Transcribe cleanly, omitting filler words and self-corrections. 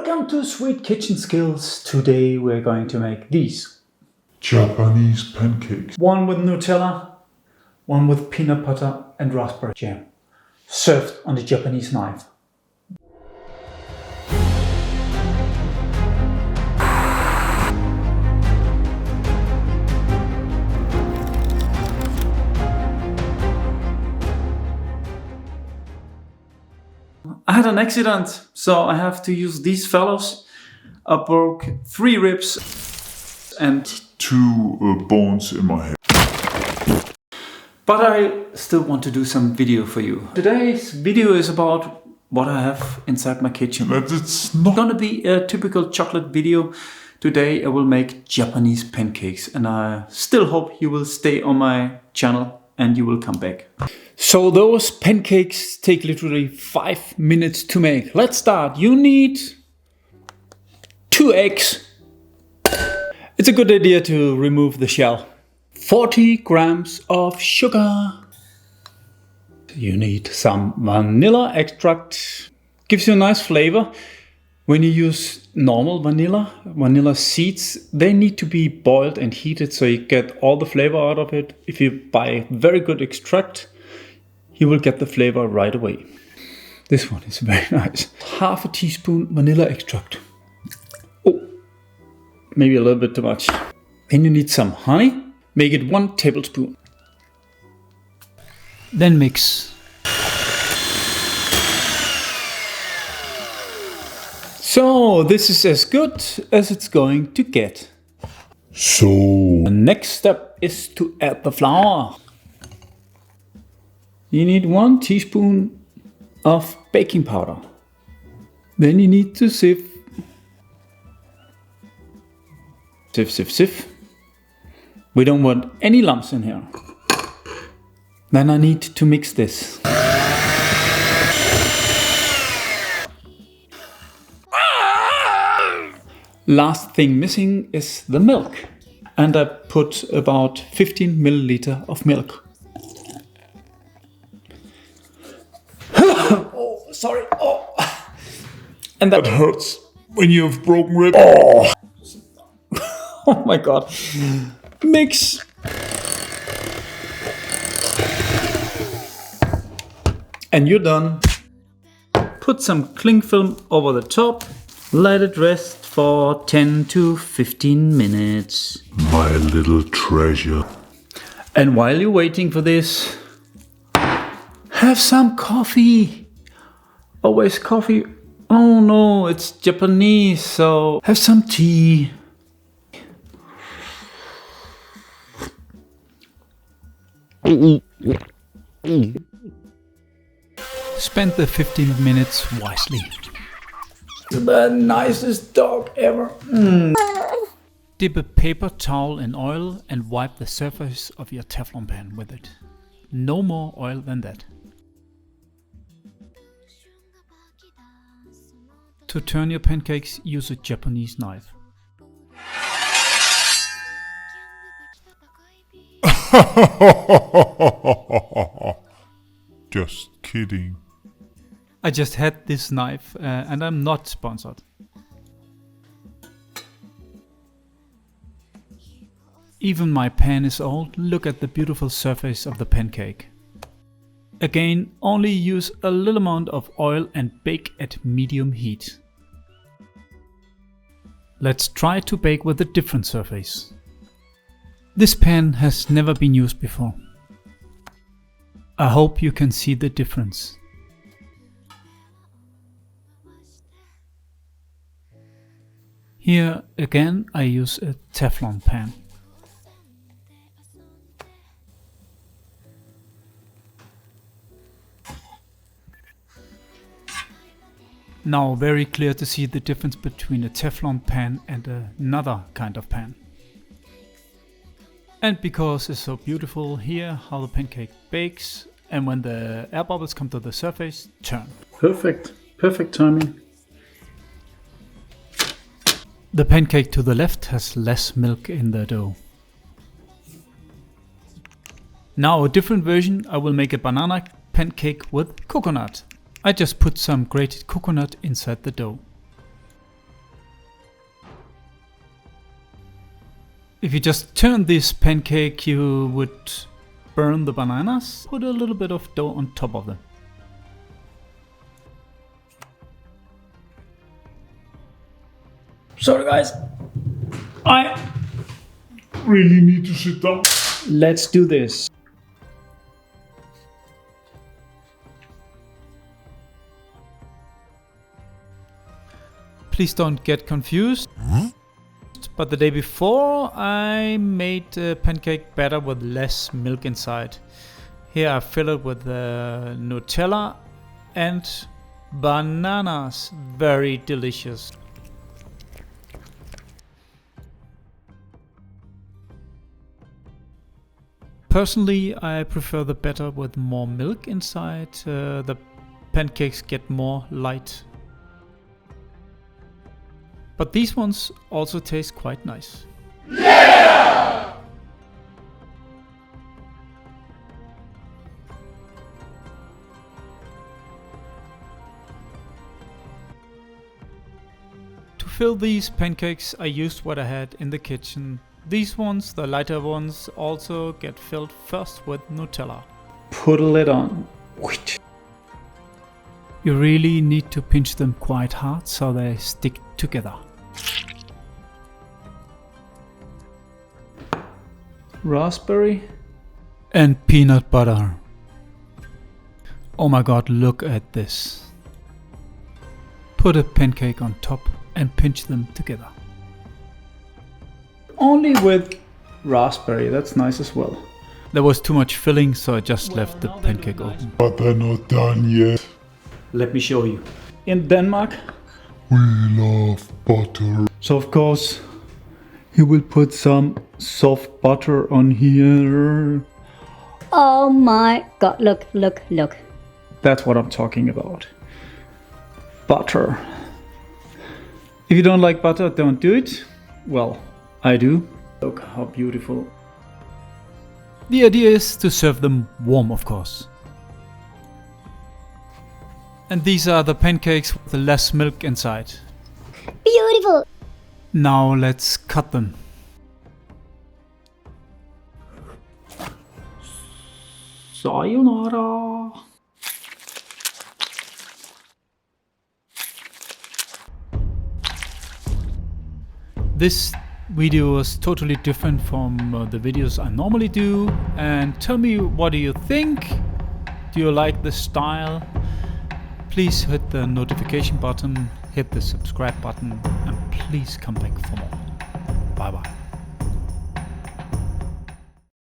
Welcome to Sweet Kitchen Skills. Today we're going to make these Japanese pancakes. One with Nutella, one with peanut butter and raspberry jam, served on a Japanese knife. I had an accident, so I have to use these fellows. I broke 3 ribs and 2 bones in my head. But I still want to do some video for you. Today's video is about what I have inside my kitchen. But it's not gonna be a typical chocolate video. Today I will make Japanese pancakes, and I still hope you will stay on my channel and you will come back. So those pancakes take literally 5 minutes to make. Let's start. You need 2 eggs. It's a good idea to remove the shell. 40 grams of sugar. You need some vanilla extract. Gives you a nice flavor. When you use normal vanilla seeds, they need to be boiled and heated so you get all the flavor out of it. If you buy very good extract, you will get the flavor right away. This one is very nice. Half a teaspoon vanilla extract. Oh, maybe a little bit too much. Then you need some honey. Make it 1 tablespoon. Then mix. So this is as good as it's going to get. so. The next step is to add the flour. You need 1 teaspoon of baking powder. Then you need to sieve. Sieve. We don't want any lumps in here. Then I need to mix this. Last thing missing is the milk. And I put about 15 milliliter of milk. Oh, sorry. Oh. And that Hurts when you have broken ribs. Oh. Oh my god. Mix. And you're done. Put some cling film over the top. Let it rest for 10 to 15 minutes. My little treasure. And while you're waiting for this, have some coffee. Always coffee. Oh no, it's Japanese, so have some tea. Spend the 15 minutes wisely. The nicest dog ever. Dip a paper towel in oil and wipe the surface of your Teflon pan with it. No more oil than that. To turn your pancakes, use a Japanese knife. Just kidding. I just had this knife and I'm not sponsored. Even my pan is old. Look at the beautiful surface of the pancake. Again, only use a little amount of oil and bake at medium heat. Let's try to bake with a different surface. This pan has never been used before. I hope you can see the difference. Here again I use a Teflon pan. Now very clear to see the difference between a Teflon pan and another kind of pan. And because it's so beautiful, here how the pancake bakes, and when the air bubbles come to the surface, turn. Perfect timing. The pancake to the left has less milk in the dough. Now a different version, I will make a banana pancake with coconut. I just put some grated coconut inside the dough. If you just turn this pancake, you would burn the bananas. Put a little bit of dough on top of them. Sorry guys, I Really need to sit down. let's do this. Please don't get confused. But the day before I made pancake batter with less milk inside. Here I fill it with Nutella and bananas. Very delicious. Personally, I prefer the batter with more milk inside. The pancakes get more light. But these ones also taste quite nice. Yeah! To fill these pancakes, I used what I had in the kitchen. These ones, the lighter ones, also get filled first with Nutella. Put a lid on. You really need to pinch them quite hard so they stick together. Raspberry and peanut butter. Oh my god, look at this. Put a pancake on top and pinch them together. Only with raspberry, that's nice as well. There was too much filling, so I just left the pancake open. But they're not done yet. Let me show you. In Denmark, We love butter. so of course, you will put some soft butter on here. Oh my god, look, look, look. That's what I'm talking about. Butter. If you don't like butter, don't do it. Well, I do. Look how beautiful. The idea is to serve them warm, of course. And these are the pancakes with less milk inside. Beautiful. Now let's cut them. Sayonara. This video was totally different from the videos I normally do. And tell me, what do you think? Do you like the style? Please hit the notification button, hit the subscribe button, and please come back for more. Bye bye.